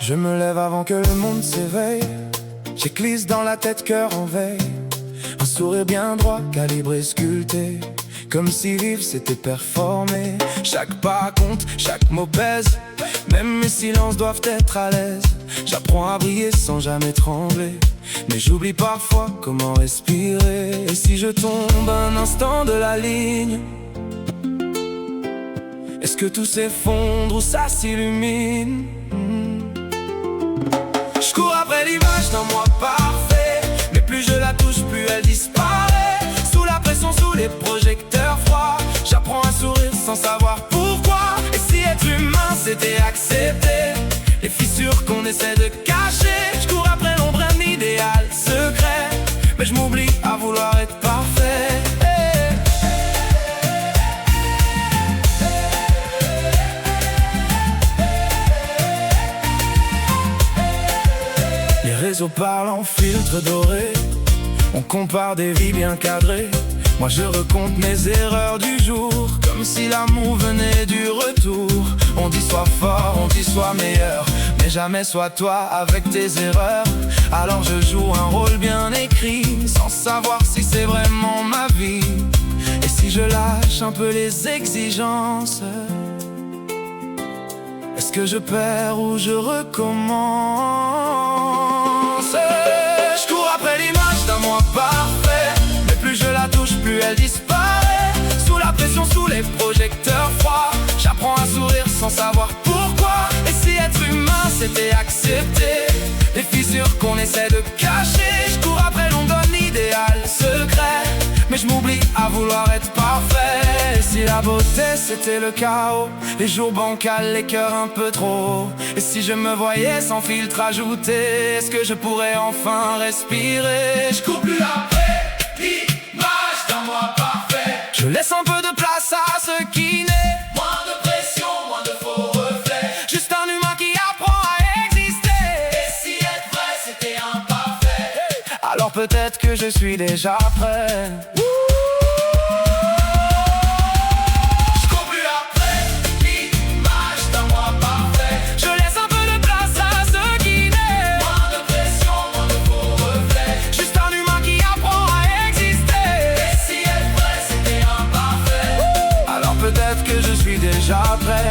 Je me lève avant que le monde s'éveille. J'éclisse dans la tête, cœur en veille. Un sourire bien droit, calibré, sculpté, comme si vivre c'était performer. Chaque pas compte, chaque mot pèse. Même mes silences doivent être à l'aise. J'apprends à briller sans jamais trembler. Mais j'oublie parfois comment respirer. Et si je tombe un instant de la ligne, est-ce que tout s'effondre ou ça s'illumine? Je cours après l'image d'un moi parfait, mais plus je la touche, plus elle disparaît. Sous la pression, sous les projecteurs froids, j'apprends à sourire sans savoir pourquoi. Et si être humain c'était accepter les fissures qu'on essaie de cacher? Je cours après l'ombre, un idéal secret, mais je m'oublie à vouloir être parfait. Les réseaux parlent en filtre doré, on compare des vies bien cadrées. Moi je recompte mes erreurs du jour, comme si l'amour venait du retour. On dit sois fort, on dit sois meilleur, mais jamais sois toi avec tes erreurs. Alors je joue un rôle bien écrit, sans savoir si c'est vraiment ma vie. Et si je lâche un peu les exigences, est-ce que je perds ou je recommence? Je cours après l'image d'un moi parfait, mais plus je la touche, plus elle disparaît. Sous la pression, sous les projecteurs froids, j'apprends à sourire sans savoir pourquoi. Et si être humain c'était accepter les fissures qu'on essaie de cacher? Je cours après l'ombre d'un idéal secret, mais je m'oublie à vouloir être parfait. Et si la beauté c'était le chaos, les jours bancals, les cœurs un peu trop. Et si je me voyais sans filtre ajouté, est-ce que je pourrais enfin respirer? Je cours plus après l'image d'un moi parfait, je laisse un peu de place à ce qui naît. Moins de pression, moins de faux reflets, juste un humain qui apprend à exister. Et si être vrai c'était imparfait, alors peut-être que je suis déjà prêt. Peut-être que je suis déjà prêt.